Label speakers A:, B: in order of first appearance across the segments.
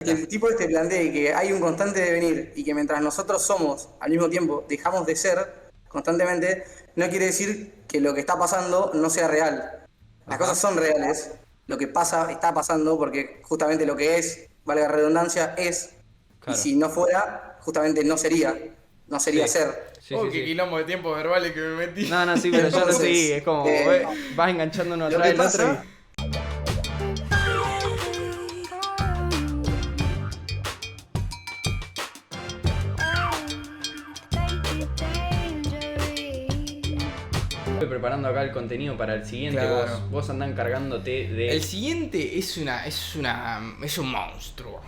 A: Que el tipo este plantee que hay un constante devenir y que mientras nosotros somos, al mismo tiempo, dejamos de ser constantemente, no quiere decir que lo que está pasando no sea real. Las
B: Ajá.
A: cosas son reales, lo que pasa está pasando porque justamente lo que es, valga la redundancia, es, y
B: Claro.
A: si no fuera, justamente no sería
B: Sí.
A: ser.
B: Sí, sí,
C: Qué
B: sí.
C: quilombo de tiempos verbales que me metí.
B: No, no, sí, pero ya lo sí,
A: Entonces,
B: es como vas enganchando uno
A: lo
B: atrás
A: que
B: del otro y.
A: pasa
B: Estoy preparando acá el contenido para el siguiente.
C: Claro.
B: Vos andás encargándote de.
C: El siguiente es un monstruo.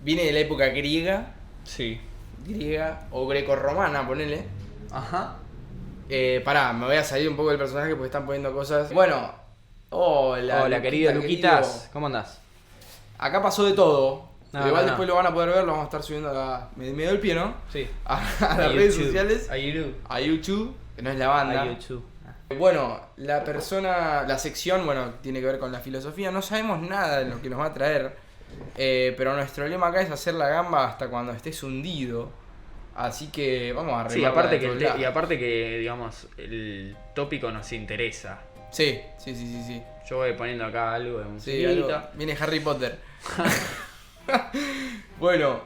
C: Viene de la época griega,
B: Sí.
C: o greco-romana, ponele.
B: Ajá.
C: Pará, me voy a salir un poco del personaje porque están poniendo cosas. Bueno, hola.
B: Hola, querido Luquitas. ¿Cómo andás?
C: Acá pasó de todo.
B: No,
C: Pero igual
B: no,
C: después
B: no.
C: lo van a poder ver, lo vamos a estar subiendo acá. Me dio el pie, ¿no?
B: Sí.
C: A las redes
B: YouTube.
C: sociales.
B: A YouTube.
C: A YouTube, que no es la banda.
B: A YouTube.
C: Bueno, la sección, bueno, tiene que ver con la filosofía. No sabemos nada de lo que nos va a traer. Pero nuestro lema acá es hacer la gamba hasta cuando estés hundido. Así que vamos a
B: Sí,
C: remarla
B: aparte
C: de
B: que,
C: todos lados.
B: y aparte que, digamos, el tópico nos interesa.
C: Sí.
B: Yo voy poniendo acá algo de
C: Sí, algo-
B: musiquita.
C: viene Harry Potter. Bueno,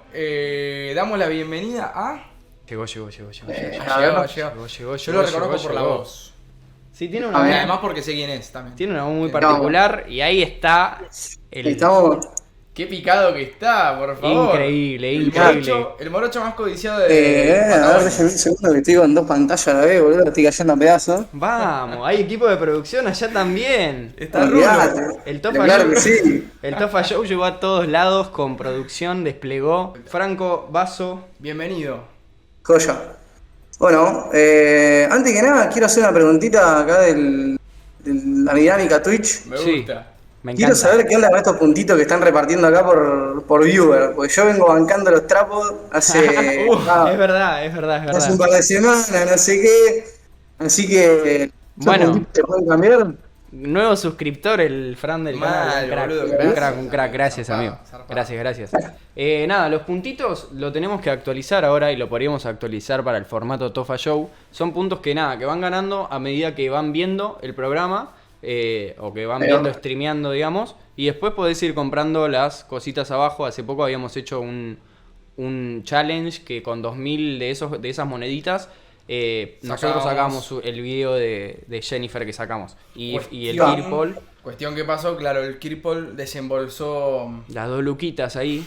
C: damos la bienvenida a...
B: Llegó.
C: Llegó. Yo lo reconozco por la voz.
B: Sí, tiene
A: A
B: una,
A: ver.
C: Y además porque sé quién es también.
B: tiene una voz muy
C: No.
B: particular y ahí está el
A: estamos.
C: Qué picado que está, por favor.
B: Increíble,
C: El
B: increíble.
C: el morocho más codiciado de
A: A ver,
C: Patagonia.
A: déjame un segundo que estoy con dos pantallas a la vez, boludo, estoy cayendo a pedazos.
B: Vamos, hay equipo de producción allá también.
C: Está Rulo.
A: Olvídate.
B: El Tofa
A: Claro
B: Show,
A: que sí.
B: el Tofa Show llegó a todos lados con producción, desplegó. Franco, Vaso.
C: Bienvenido.
A: Joya. Bueno, antes que nada quiero hacer una preguntita acá de la dinámica Twitch.
C: Me
B: Sí.
C: gusta.
B: Me
A: Quiero
B: encanta.
A: saber qué onda con estos puntitos que están repartiendo acá por viewer, porque yo vengo bancando los trapos hace,
B: Es verdad, es verdad, es
A: hace un
B: verdad.
A: par de semanas, no sé qué. Así que, ¿esos
B: Bueno.
A: puntitos se pueden cambiar?
B: Nuevo suscriptor, el Fran del
C: Mal,
B: canal. Un crack,
C: boludo,
B: un
C: gracias,
B: crack, un crack. Gracias,
C: zarpado,
B: amigo.
C: zarpado.
B: Gracias. Nada, los puntitos lo tenemos que actualizar ahora y lo podríamos actualizar para el formato Tofa Show. Son puntos que nada, que van ganando a medida que van viendo el programa o que van viendo, streameando, digamos. Y después podés ir comprando las cositas abajo. Hace poco habíamos hecho un challenge que con 2000 de esas moneditas nosotros sacamos el video de Jennifer que sacamos. Y el
C: Cuestión-
B: Kirpol,
C: Cuestión que pasó, claro, el Kirpol desembolsó...
B: las 2 luquitas ahí.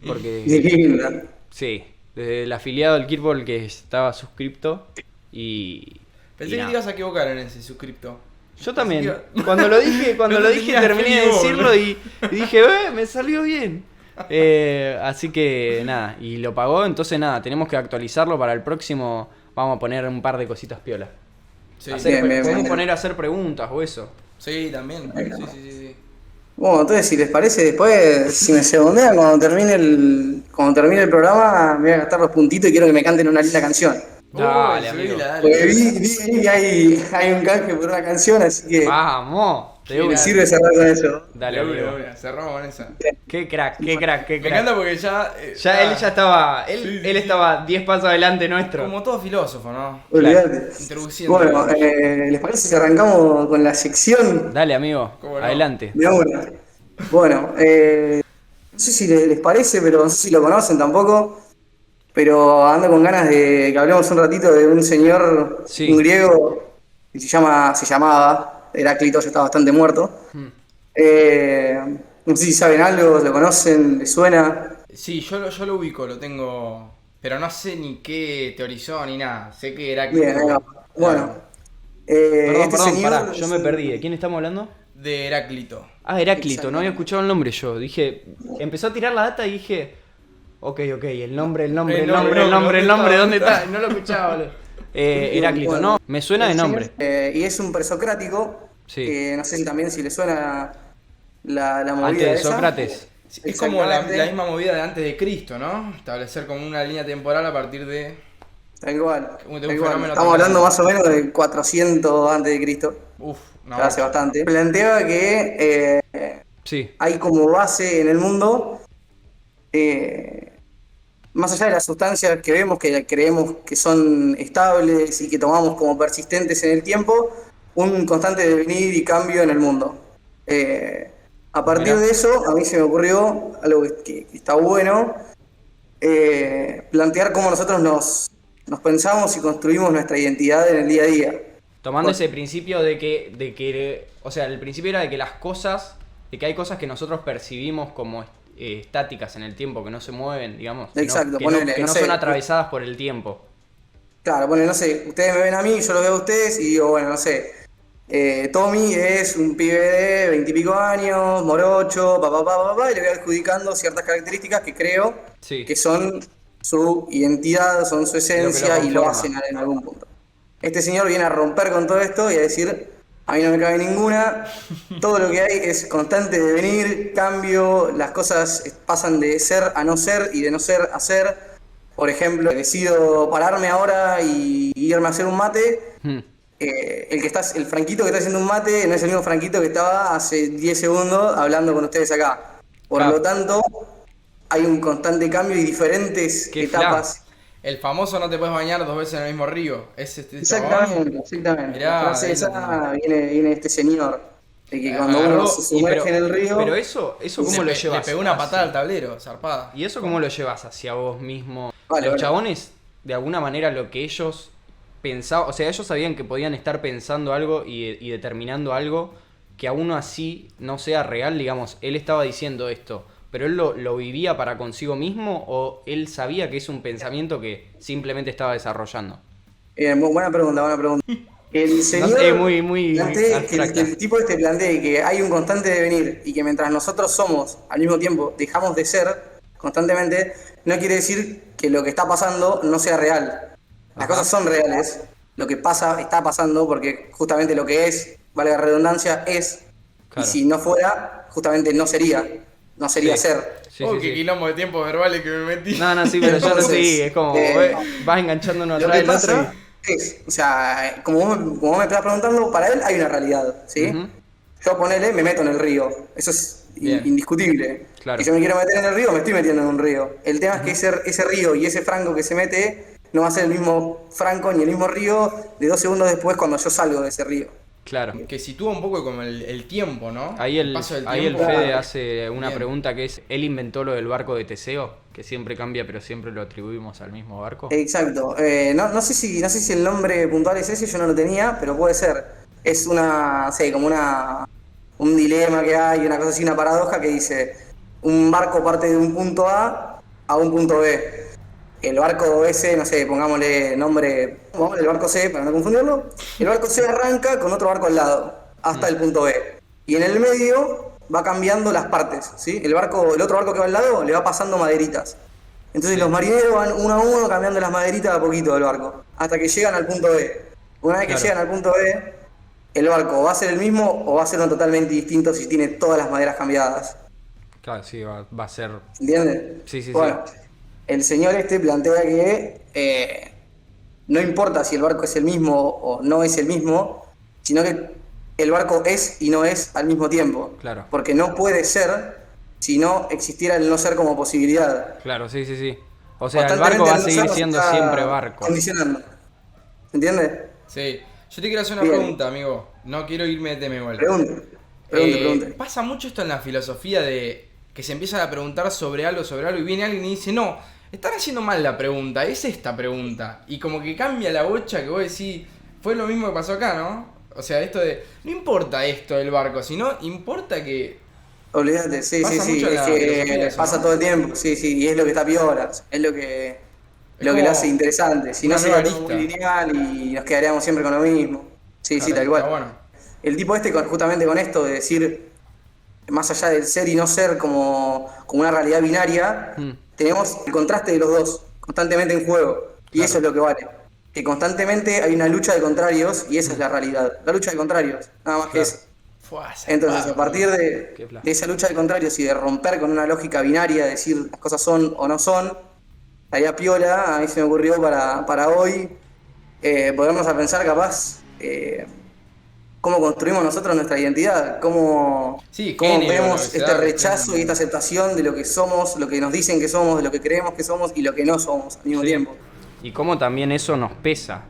B: Porque,
A: Divina.
B: sí, desde el afiliado del Kirpol que estaba suscripto. Y.
C: Pensé
B: y
C: que
B: nada.
C: te ibas a equivocar en ese suscripto.
B: Yo también.
C: Pensé que-
B: Cuando lo dije,
C: No tenías
B: terminé de
C: fe ni vos,
B: decirlo
C: boludo.
B: y dije, me salió bien. Así que nada, y lo pagó, entonces nada, tenemos que actualizarlo para el próximo. Vamos a poner un par de cositas piola.
C: Sí,
B: Podemos poner a hacer preguntas o eso.
C: sí, también. Sí.
A: Bueno, entonces si les parece, después, si me segundean, cuando termine el programa, me voy a gastar los puntitos y quiero que me canten una linda canción.
B: Dale,
C: Uy,
B: amigo.
C: subila,
A: Porque
C: dale.
A: vi que hay un canje por una canción, así que
B: Vamos, de
A: me
B: una.
A: sirve cerrar con eso.
B: Dale,
C: De una,
B: amigo.
C: de una. Cerramos con esa.
B: Qué crack.
C: Me encanta porque ya...
B: Él ya estaba. Él,
C: Sí,
B: él
C: sí.
B: estaba 10 pasos adelante nuestro.
C: Como todo filósofo, ¿no?
A: Olvídate.
C: Introduciendo.
A: Bueno, ¿les parece si arrancamos con la sección
B: Dale, amigo.
C: ¿Cómo no?
B: Adelante.
A: de una? Bueno, no sé si les parece, pero no sé si lo conocen tampoco. Pero ando con ganas de que hablemos un ratito de un señor,
B: Sí.
A: un griego, que se llamaba Heráclito, ya está bastante muerto.
B: Hmm.
A: No sé si saben algo, lo conocen, les suena.
C: Sí, yo lo ubico, lo tengo... Pero no sé ni qué teorizó ni nada. Sé que era...
A: Bien, ahí va. Bueno,
B: Perdón,
A: señor
B: pará, yo
A: es
B: me
A: un-
B: perdí. ¿De quién estamos hablando?
C: De Heráclito.
B: Ah, Heráclito, no había escuchado el nombre yo. Dije, empezó a tirar la data y dije, ok, el nombre, ¿dónde está? No lo escuchaba, boludo. Heráclito,
A: Bueno,
B: no, me suena de
A: el
B: nombre.
A: señor, y es un presocrático,
B: Sí.
A: no sé si también si le suena la movida
B: Antes de
A: esa.
B: Sócrates.
C: Es como la
A: Exactamente.
C: misma movida de antes de Cristo, ¿no? Establecer como una línea temporal a partir de...
A: Tal cual.
C: Un
A: tal cual.
C: fenómeno
A: Estamos
C: tan
A: hablando
C: grande.
A: más o menos de 400 antes de Cristo.
C: Uf,
A: Hace bastante. Planteaba que
B: Sí.
A: hay como base en el mundo eh, más allá de las sustancias que vemos, que creemos que son estables y que tomamos como persistentes en el tiempo, un constante devenir y cambio en el mundo. A partir
B: Mirá.
A: de eso, a mí se me ocurrió algo que está bueno, plantear cómo nosotros nos pensamos y construimos nuestra identidad en el día a día.
B: Tomando ese principio de que, o sea, el principio era de que las cosas, de que hay cosas que nosotros percibimos como estáticas en el tiempo, que no se mueven, digamos,
A: Exacto,
B: que no,
A: ponele,
B: que
A: no
B: no
A: sé.
B: son atravesadas por el tiempo.
A: Claro, bueno, no sé, ustedes me ven a mí, yo lo veo a ustedes y digo, bueno, no sé, Tommy es un pibe de 20 y pico años, morocho, y le voy adjudicando ciertas características que creo
B: Sí.
A: que son su identidad, son su esencia y lo
B: conforma.
A: hacen en algún punto. Este señor viene a romper con todo esto y a decir, a mí no me cabe ninguna, todo lo que hay es constante devenir, cambio, las cosas pasan de ser a no ser y de no ser a ser. Por ejemplo, decido pararme ahora y irme a hacer un mate.
B: Hmm.
A: El franquito que está haciendo un mate no es el mismo franquito que estaba hace 10 segundos hablando con ustedes acá. Por
B: Claro.
A: lo tanto, hay un constante cambio y diferentes
B: Qué
A: etapas.
C: El famoso no te puedes bañar 2 veces en el mismo río. Es este chabón.
A: Exactamente.
C: Mirá,
A: La frase
C: ahí
A: esa viene de este señor. De que cuando
C: Agarró
A: uno se sumerge en el río.
B: Pero eso ¿cómo lo llevas?
C: Le pegó una patada al tablero, zarpada.
B: ¿Y eso cómo lo llevas hacia vos mismo?
A: Vale,
B: Los
A: vale.
B: chabones, de alguna manera, lo que ellos pensaban, o sea, ellos sabían que podían estar pensando algo y determinando algo que aún así no sea real, digamos, él estaba diciendo esto, pero él lo vivía para consigo mismo o él sabía que es un pensamiento que simplemente estaba desarrollando.
A: Buena pregunta, buena pregunta. El señor
B: sé, muy
A: plantea
B: abstracta.
A: que el tipo plantee que hay un constante devenir y que mientras nosotros somos, al mismo tiempo, dejamos de ser constantemente, no quiere decir que lo que está pasando no sea real. Las
B: Ajá.
A: cosas son reales, lo que pasa está pasando porque justamente lo que es, valga la redundancia, es,
B: Claro.
A: y si no fuera, justamente no sería
B: Sí.
A: ser.
B: Sí,
C: Oh,
B: sí,
C: qué
B: sí.
C: quilombo de tiempos verbales que me metí.
B: No, sí, pero yo no
A: Entonces,
B: sí, es como vas enganchando uno
A: Lo
B: atrás
A: que
B: del
A: pasa
B: otro.
A: es, o sea, como vos me estás preguntando, para él hay una realidad, ¿sí?
B: Ujú.
A: Yo ponele, me meto en el río, eso es
C: Bien.
A: indiscutible.
B: Claro.
A: Que yo me quiero meter en el río, me estoy metiendo en un río. El tema es que ese río y ese Franco que se mete no va a ser el mismo Franco ni el mismo río de 2 segundos después cuando yo salgo de ese río.
B: Claro.
C: Que sitúa un poco como el tiempo, ¿no?
B: Ahí el
C: paso del
B: Fede
A: Claro.
B: hace una
C: Bien.
B: pregunta que es, ¿él inventó lo del barco de Teseo? Que siempre cambia, pero siempre lo atribuimos al mismo barco.
A: Exacto. No sé si el nombre puntual es ese, yo no lo tenía, pero puede ser. Es una, sé, como un dilema que hay, una cosa así, una paradoja que dice, un barco parte de un punto A un punto B. El barco ese, no sé, pongámosle pongámosle el barco C para no confundirlo. El barco C arranca con otro barco al lado, hasta el punto B. Y en el medio va cambiando las partes, ¿sí? El otro barco que va al lado le va pasando maderitas. Entonces los marineros van uno a uno cambiando las maderitas a poquito del barco, hasta que llegan al punto B. Una vez que
B: Claro.
A: llegan al punto B, el barco va a ser el mismo o va a ser uno totalmente distinto si tiene todas las maderas cambiadas.
B: Claro, sí, va a ser...
A: ¿Entiendes?
B: Sí.
A: Bueno, el señor plantea que no importa si el barco es el mismo o no es el mismo, sino que el barco es y no es al mismo tiempo.
B: Claro.
A: Porque no puede ser si no existiera el no ser como posibilidad.
B: Claro, sí. O sea, el
A: Constantemente
B: barco va a
A: el no
B: seguir
A: ser nos
B: siendo
A: está
B: siempre barco.
A: Condicionando. ¿Entiendes?
C: Sí. Yo te quiero hacer una
A: Bien.
C: pregunta, amigo. No quiero irme de tema igual.
A: Pregunte.
C: Pasa mucho esto en la filosofía de que se empiezan a preguntar sobre algo y viene alguien y dice, no, están haciendo mal la pregunta, es esta pregunta. Y como que cambia la bocha que vos decís, fue lo mismo que pasó acá, ¿no? O sea, esto de, no importa esto del barco, sino importa que...
A: Olvídate, sí,
C: Pasa
A: sí.
C: mucho en
A: Es
C: la
A: que
C: filosofía eso,
A: pasa
C: ¿no?
A: todo el tiempo, sí. Y es lo que está piola. Es lo que
C: Es
A: lo
C: como
A: lo hace interesante. Si no
C: una
A: sería
C: nueva
A: todo muy
C: lista.
A: lineal y nos quedaríamos siempre con lo mismo. Sí,
C: Claro,
A: tal cual.
C: está bueno.
A: El tipo justamente con esto de decir, más allá del ser y no ser como una realidad binaria,
B: Mm.
A: tenemos el contraste de los dos constantemente en juego. Y
B: Claro.
A: eso es lo que vale. Que constantemente hay una lucha de contrarios y esa es la realidad. La lucha de contrarios, nada más que
B: Claro.
A: eso.
C: Fua,
A: Entonces,
C: zarpado.
A: a partir
B: Qué placer.
A: de esa lucha de contrarios y de romper con una lógica binaria, decir las cosas son o no son, estaría piola, a mí se me ocurrió para hoy, ponernos a pensar capaz cómo construimos nosotros nuestra identidad,
C: Sí,
A: cómo
C: género,
A: vemos
C: lo que
A: este
C: sea,
A: rechazo y esta aceptación de lo que somos, lo que nos dicen que somos, de lo que creemos que somos y lo que no somos al mismo
B: Sí.
A: tiempo.
B: Y cómo también eso nos pesa.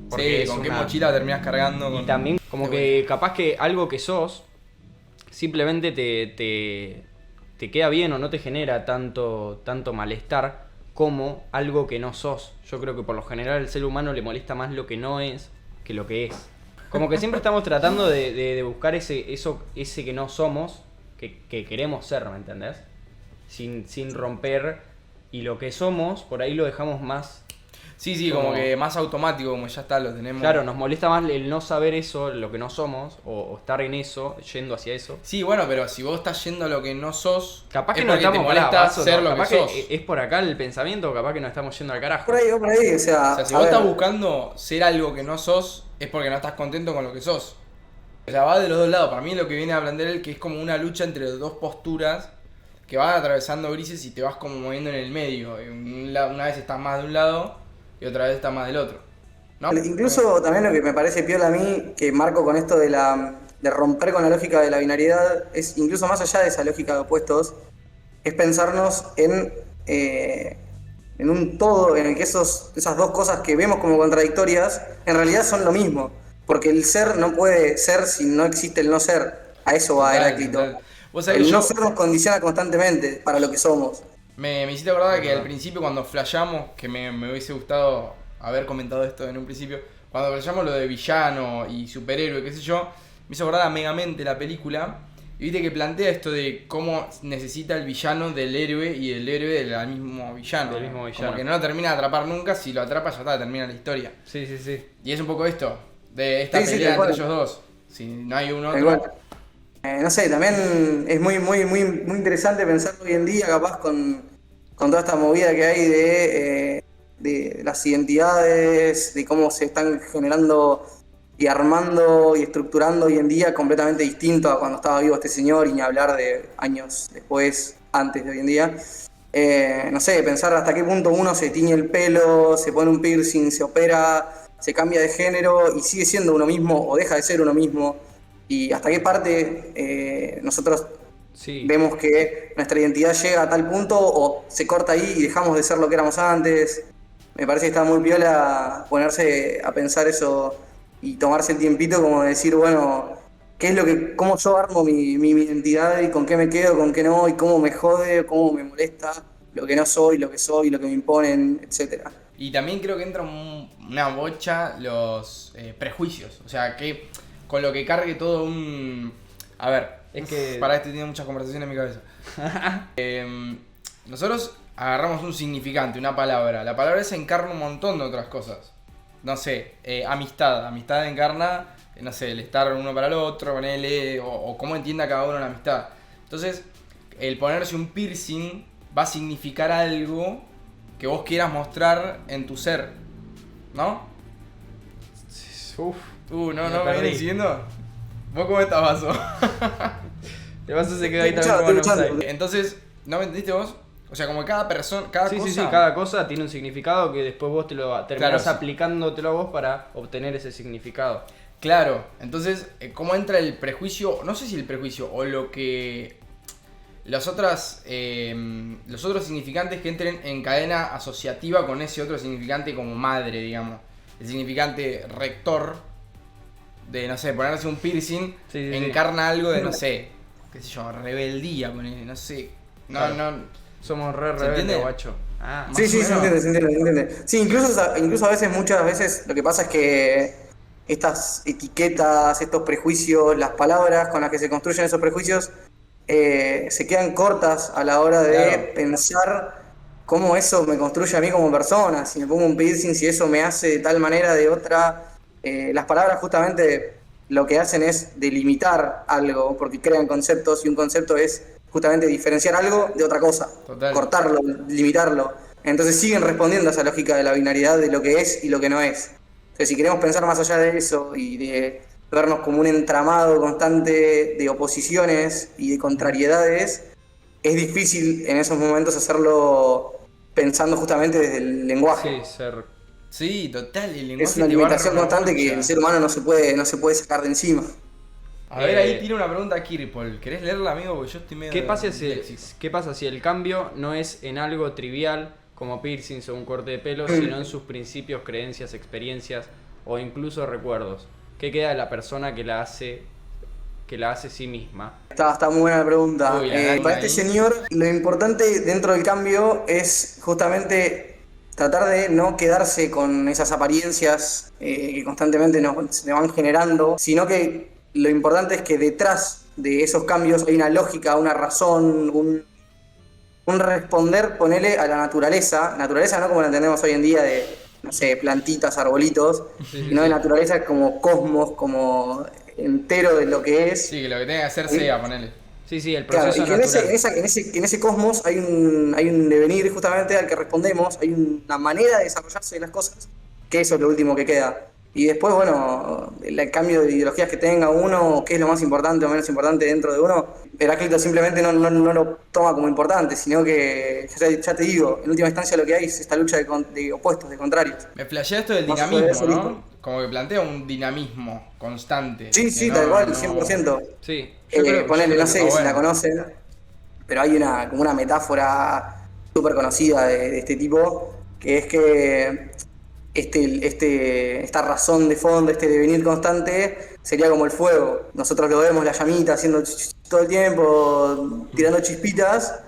B: Porque
C: Sí,
B: es
C: con qué
B: una-
C: mochila terminás cargando.
B: Y también como que capaz que algo que sos simplemente te queda bien o no te genera tanto malestar como algo que no sos. Yo creo que por lo general al ser humano le molesta más lo que no es que lo que es. Como que siempre estamos tratando de buscar ese que no somos, que queremos ser, ¿me entendés? Sin romper, y lo que somos, por ahí lo dejamos más.
C: Sí,
B: como-
C: como que más automático, como ya está, lo tenemos.
B: Claro, nos molesta más el no saber eso, lo que no somos, o estar en eso, yendo hacia eso.
C: Sí, bueno, pero si vos estás yendo a lo que no sos,
B: Capaz que
C: es
B: no
C: porque te
B: estamos
C: molesta
B: vaso,
C: ser
B: no,
C: lo que
B: capaz
C: sos.
B: es por acá el pensamiento, capaz que nos estamos yendo al carajo.
A: Por ahí, o sea,
C: O sea, si
A: a
C: vos
A: ver,
C: estás buscando ser algo que no sos, es porque no estás contento con lo que sos. O sea, va de los dos lados. Para mí lo que viene a plantear él que es como una lucha entre dos posturas que van atravesando grises y te vas como moviendo en el medio. Una vez estás más de un lado y otra vez estás más del otro. ¿No?
A: incluso también lo que me parece piola a mí, que marco con esto de romper con la lógica de la binariedad, es incluso más allá de esa lógica de opuestos, es pensarnos en un todo en el que esas dos cosas que vemos como contradictorias, en realidad son lo mismo. Porque el ser no puede ser si no existe el no ser. A eso va
C: Total,
A: Heráclito.
C: total. Vos sabés
A: El
C: que
A: no
C: yo-
A: ser nos condiciona constantemente para lo que somos.
C: Me hiciste acordar que al principio cuando flashamos, que me hubiese gustado haber comentado esto en un principio, cuando flashamos lo de villano y superhéroe, qué sé yo, me hizo acordar a Megamente la película, y viste que plantea esto de cómo necesita el villano del héroe y el héroe del mismo villano.
B: Del mismo villano.
C: Como que no lo termina de atrapar nunca, si lo atrapa ya está, termina la historia.
B: Sí, sí, sí.
C: Y es un poco esto, de esta
A: Sí, sí,
C: pelea
A: tal cual.
C: entre ellos dos. Si no hay uno
A: Tal
C: otro...
A: cual. No sé, también es muy interesante pensar hoy en día, capaz, con toda esta movida que hay de las identidades, de cómo se están generando y armando y estructurando hoy en día completamente distinto a cuando estaba vivo este señor, y ni hablar de años después, antes de hoy en día. No sé, pensar hasta qué punto uno se tiñe el pelo, se pone un piercing, se opera, se cambia de género y sigue siendo uno mismo o deja de ser uno mismo. Y hasta qué parte nosotros
B: Sí.
A: vemos que nuestra identidad llega a tal punto o se corta ahí y dejamos de ser lo que éramos antes. Me parece que está muy piola ponerse a pensar eso y tomarse el tiempito como de decir, bueno, qué es lo que, cómo yo armo mi identidad y con qué me quedo, con qué no, y cómo me jode, cómo me molesta lo que no soy, lo que me imponen, etcétera.
C: Y también creo que entra una bocha los prejuicios. O sea, que con lo que cargue todo un... A ver,
B: Es que-
C: Para esto tiene muchas conversaciones en mi cabeza. Nosotros agarramos un significante, una palabra. La palabra esa encarna un montón de otras cosas. No sé, amistad. Amistad encarna, no sé, el estar uno para el otro, ponele, o cómo entienda cada uno la amistad. Entonces, el ponerse un piercing va a significar algo que vos quieras mostrar en tu ser, ¿no?
B: Uf.
C: No
B: Me
C: me
B: perdí.
C: vienes siguiendo. ¿Vos cómo estás, Vaso?
B: El vaso se quedó ahí
A: Estoy
B: también como
A: escuchando,
B: no
A: estoy
B: sabe.
C: Entonces, ¿no me entendiste vos? O sea, como cada persona, cada
B: Sí,
C: cosa...
B: sí, sí, cada cosa tiene un significado que después vos te lo terminás
C: Claro.
B: aplicándotelo a vos para obtener ese significado.
C: Claro, entonces, ¿cómo entra el prejuicio? No sé si el prejuicio o lo que... los otros significantes que entren en cadena asociativa con ese otro significante como madre, digamos. El significante rector de, no sé, ponerse un piercing
B: Sí, sí, sí.
C: encarna algo de, no sé, qué sé yo, rebeldía, ponele, no sé. No,
B: Claro.
C: no...
B: Somos re
C: ¿Se entiende?
B: rebeldes, guacho. Ah,
C: Más
A: Sí,
C: o
A: sí, se
C: menos.
A: entiende, se entiende, se entiende. Sí, incluso a veces, muchas veces, lo que pasa es que estas etiquetas, estos prejuicios, las palabras con las que se construyen esos prejuicios, se quedan cortas a la hora de
C: Claro.
A: pensar cómo eso me construye a mí como persona. Si me pongo un piercing, si eso me hace de tal manera, de otra. Las palabras justamente lo que hacen es delimitar algo, porque crean conceptos, y un concepto es justamente diferenciar algo de otra cosa,
C: Total.
A: cortarlo, limitarlo. Entonces siguen respondiendo a esa lógica de la binariedad de lo que es y lo que no es. Entonces, si queremos pensar más allá de eso y de vernos como un entramado constante de oposiciones y de contrariedades, es difícil en esos momentos hacerlo pensando justamente desde el lenguaje.
B: sí, ser.
C: Sí, total, el lenguaje
A: Es una
C: te va a
A: limitación
C: agarrar una
A: constante que
C: bocha.
A: el ser humano no se puede sacar de encima.
C: A ver, ahí tiene una pregunta a Kirpol. ¿Querés leerla, amigo? Porque yo estoy medio
B: ¿Qué pasa
C: disléxico.
B: si el cambio no es en algo trivial como piercings o un corte de pelo, sino en sus principios, creencias, experiencias o incluso recuerdos? ¿Qué queda de la persona que la hace sí misma?
A: Está muy buena la pregunta.
C: Uy, la
A: Para
C: ahí.
A: este señor, lo importante dentro del cambio es justamente tratar de no quedarse con esas apariencias que constantemente se van generando, sino que lo importante es que detrás de esos cambios hay una lógica, una razón, un responder, ponele a la naturaleza no como la entendemos hoy en día de, no sé, plantitas, arbolitos, sino de naturaleza como cosmos, como entero de lo que es.
C: Sí, que lo que tenga que hacer sea, ponele.
B: Sí, el
A: Claro,
B: proceso
A: y que en
B: natural.
A: en ese cosmos hay un devenir justamente al que respondemos, hay una manera de desarrollarse de las cosas, que eso es lo último que queda. Y después, bueno, el cambio de ideologías que tenga uno, qué es lo más importante o menos importante dentro de uno, Heráclito simplemente no lo toma como importante, sino que, ya te digo, en última instancia lo que hay es esta lucha de opuestos, de contrarios.
C: Me flashea esto del
A: Más allá de
C: dinamismo,
A: eso,
C: ¿no?
A: listo.
C: Como que plantea un dinamismo constante.
A: Sí,
C: que
A: sí,
C: no-
A: tal cual,
C: no-
A: 100%.
B: Sí, yo creo
A: Ponele,
C: creo
A: no
C: que
A: sé
C: está
A: si la
C: bueno.
A: conocen, pero hay como una metáfora súper conocida de este tipo, que es que esta razón de fondo, este devenir constante, sería como el fuego. Nosotros lo vemos, la llamita, haciendo todo el tiempo, tirando chispitas,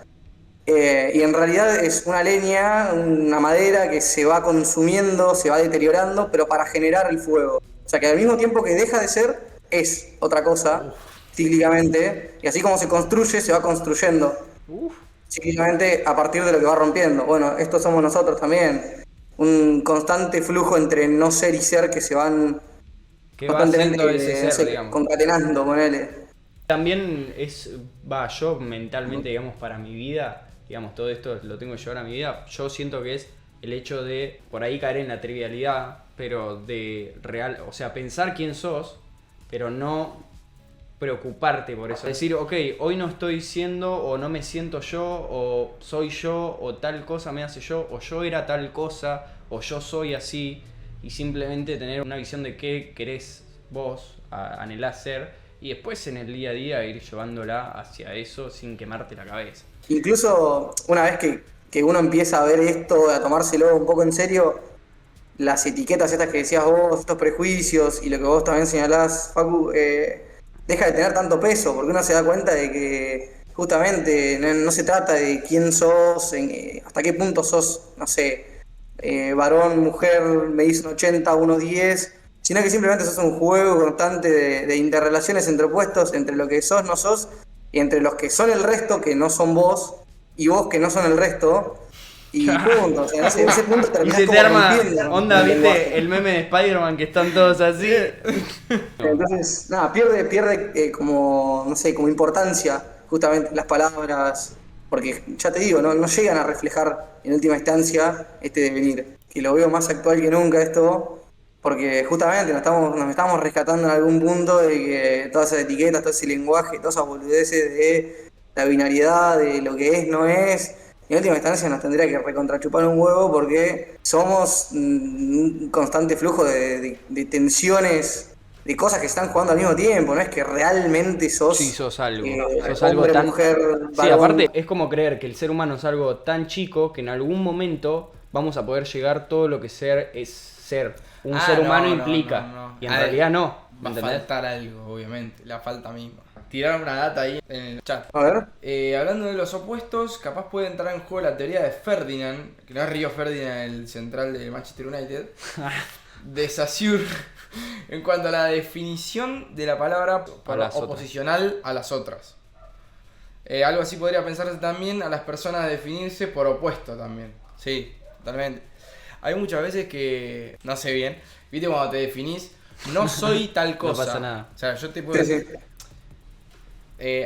A: y en realidad es una leña, una madera que se va consumiendo, se va deteriorando, pero para generar el fuego. O sea que al mismo tiempo que deja de ser, es otra cosa, cíclicamente, y así como se construye, se va construyendo cíclicamente a partir de lo que va rompiendo. Bueno, esto somos nosotros también. Un constante flujo entre no ser y ser que se van
B: que va haciendo
A: constantemente
B: ese
A: no
B: ser,
A: sé,
B: digamos.
A: concatenando, ponele.
B: También yo mentalmente, digamos, para mi vida, digamos, todo esto lo tengo yo ahora en mi vida, yo siento que es el hecho de, por ahí caer en la trivialidad, pero de real, o sea, pensar quién sos, pero no preocuparte por eso. Decir, ok, hoy no estoy siendo, o no me siento yo, o soy yo, o tal cosa me hace yo, o yo era tal cosa, o yo soy así, y simplemente tener una visión de qué querés vos anhelás ser, y después en el día a día ir llevándola hacia eso sin quemarte la cabeza.
A: Incluso una vez que uno empieza a ver esto, a tomárselo un poco en serio, las etiquetas estas que decías vos, estos prejuicios y lo que vos también señalás, Facu, deja de tener tanto peso, porque uno se da cuenta de que justamente no se trata de quién sos, hasta qué punto sos, no sé, varón, mujer, me dicen 80, 1,10, sino que simplemente sos un juego constante de interrelaciones entre opuestos, entre lo que sos, no sos, y entre los que son el resto, que no son vos, y vos que no son el resto, y punto. O sea, en ese punto
B: Y
A: terminás
B: se te
A: como
B: arma,
A: rompiendo
B: onda,
A: el lenguaje.
B: viste el meme de Spider-Man que están todos así.
A: Entonces, nada, pierde como, no sé, como importancia justamente las palabras, porque ya te digo, no llegan a reflejar en última instancia este devenir, que lo veo más actual que nunca esto, porque justamente nos estamos rescatando en algún punto de que todas esas etiquetas, todo ese lenguaje, todas esas boludeces de la binariedad, de lo que es, no es, en última instancia nos tendría que recontrachupar un huevo porque somos un constante flujo de tensiones, de cosas que están jugando al mismo tiempo, no es que realmente sos,
B: Sí, sos algo. Sos
A: hombre,
B: algo tan.
A: mujer,
B: Sí,
A: varón.
B: aparte es como creer que el ser humano es algo tan chico que en algún momento vamos a poder llegar todo lo que ser es ser. Un ser humano implica.
C: no.
B: Y en realidad no.
C: Va a
B: ¿Entendés?
C: faltar algo, obviamente. La falta misma. Tiraron una data ahí en el chat.
A: A ver.
C: Hablando de los opuestos, capaz puede entrar en juego la teoría de Ferdinand, que no es Río Ferdinand, el central del Manchester United, de Saussure, en cuanto a la definición de la palabra
B: A las otras.
C: oposicional a las otras. Algo así podría pensarse también a las personas definirse por opuesto también. Sí, totalmente. Hay muchas veces que no sé bien, viste cuando te definís, no soy tal cosa.
B: pasa nada.
C: O sea, yo te puedo
A: Sí,
C: decir,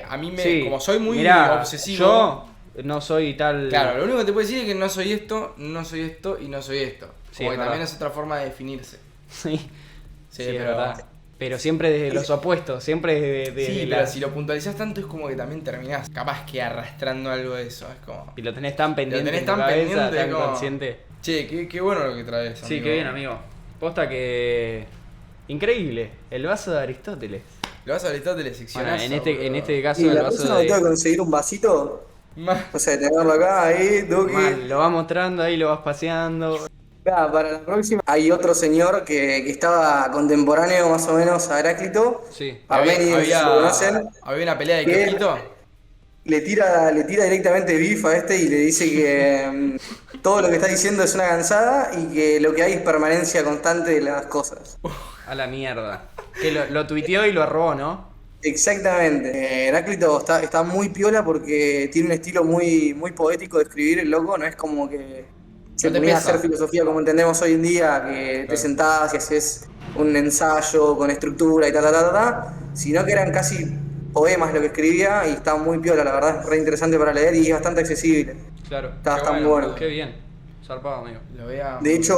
C: a mí
B: Sí.
C: como soy muy
B: Mirá,
C: obsesivo.
B: yo no soy tal.
C: Claro, lo único que te puedo decir es que no soy esto, no soy esto y no soy esto.
B: Sí,
C: Como
B: es
C: que también
B: verdad.
C: es otra forma de definirse.
B: Sí,
C: Sí,
B: es
C: pero-
B: verdad. Pero siempre desde los opuestos, siempre desde
C: Sí,
B: la-
C: pero si lo puntualizás tanto es como que también terminás capaz que arrastrando algo de eso. Es como,
B: Y lo tenés tan pendiente
C: tenés
B: en tu
C: tan
B: cabeza,
C: pendiente,
B: tan
C: como-
B: consciente.
C: che, qué bueno lo que traes.
B: Sí,
C: amigo.
B: qué bien, amigo. Posta que... Increíble. El vaso de Aristóteles.
C: Lo vas a Aristóteles,
B: Bueno,
C: seccionazo.
B: en este caso
A: Y
B: el
A: la
B: vaso
A: próxima que tengo que
B: de...
A: conseguir un vasito,
C: Ma-
A: o sea, tenerlo acá, ahí, Duki.
B: Mal, lo vas mostrando ahí, lo vas paseando.
A: Para la próxima hay otro señor que estaba contemporáneo más o menos a Heráclito,
B: Sí.
A: Parménides, si lo conocen,
C: había una pelea de
A: que
C: kiosquito.
A: le tira directamente beef a este y le dice que todo lo que está diciendo es una gansada y que lo que hay es permanencia constante de las cosas.
B: A la mierda. Que lo tuiteó y lo arrobó, ¿no?
A: Exactamente. Heráclito está muy piola porque tiene un estilo muy poético de escribir el loco, no es como que se
C: No te
A: ponía a
C: pesa.
A: hacer filosofía como entendemos hoy en día, que te
C: Claro.
A: sentás y haces un ensayo con estructura y sino que eran casi poemas lo que escribía y está muy piola, la verdad, es re interesante para leer y es bastante accesible.
B: Claro.
A: Está
C: Qué
A: muy
C: bueno,
A: bueno.
B: Qué bien. Zarpado, amigo.
C: Lo veía.
A: De hecho,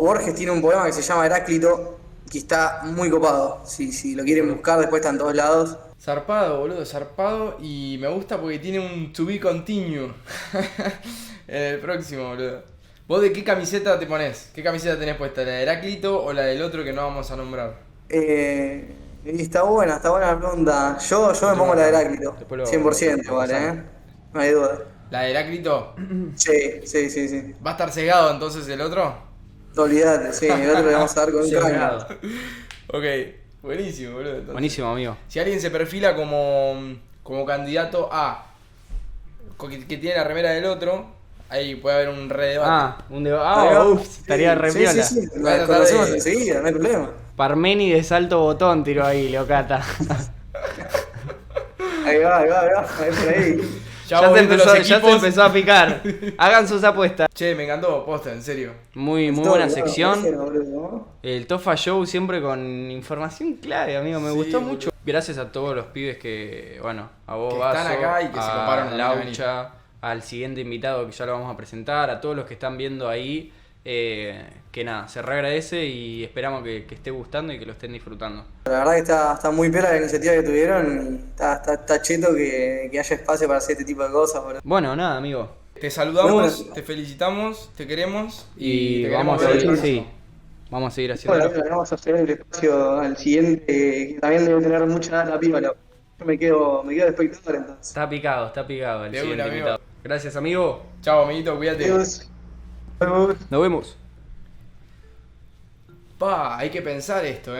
A: Borges tiene un poema que se llama Heráclito, que está muy copado. Si lo quieren buscar, después está en todos lados.
C: Zarpado, boludo, zarpado. Y me gusta porque tiene un to be continue. En el próximo, boludo. ¿Vos de qué camiseta te pones? ¿Qué camiseta tenés puesta? ¿La de Heráclito o la del otro que no vamos a nombrar?
A: Y está buena la pregunta. Yo me pongo la de Heráclito.
B: Después lo-
A: 100%,
B: lo
A: vale,
B: pasamos.
A: No hay duda.
C: ¿La de Heráclito?
A: Sí.
C: ¿Va a estar cegado entonces el otro?
A: Olvídate, sí, el otro le vamos a dar con un caño.
B: Cegado.
C: Ok, buenísimo, boludo. Entonces,
B: Buenísimo, amigo.
C: si alguien se perfila como candidato a que tiene la remera del otro, ahí puede haber un re debate.
A: Ahí va.
B: Ups, estaría re piola.
A: Sí.
C: Voy a
A: La
C: tratar
A: conocemos
C: de-
A: enseguida, no hay problema.
B: Parmeni de salto botón tiró ahí, Leocata.
A: Ahí va, ahí por ahí.
C: Ya vamos viendo los
B: ya se
C: equipos.
B: empezó a picar. Hagan sus apuestas.
C: Che, me encantó, posta, en serio.
B: Muy
A: Todo,
B: buena
A: bueno,
B: sección.
A: bueno, boludo.
B: El Tofa Show siempre con información clave, amigo. Me
C: Sí,
B: gustó
C: boludo.
B: mucho. Gracias a todos los pibes que, bueno, a vos,
C: Que
B: Vaso,
C: están acá y que se
B: a
C: coparon también a
B: Laucha, al siguiente invitado que ya lo vamos a presentar, a todos los que están viendo ahí. Que nada, se reagradece y esperamos que esté gustando y que lo estén disfrutando.
A: La verdad que está muy piola la iniciativa que tuvieron y está cheto que haya espacio para hacer este tipo de cosas, boludo.
B: Bueno, nada, amigo.
C: Te saludamos,
A: Bueno.
C: te felicitamos, te queremos
B: Y
C: te
B: vamos a
C: queremos
B: seguir,
C: ver.
B: sí. Vamos a seguir
A: Bueno,
B: haciendo.
A: le vamos a hacer el espacio al siguiente, que también debe tener mucha data piola. Yo me quedo de espectador entonces.
B: Está picado el
C: De
B: siguiente
C: una, amigo.
B: invitado. Gracias, amigo.
C: Chao, amiguito, cuídate.
A: Adiós. Adiós.
B: Nos vemos.
C: Pa, hay que pensar esto,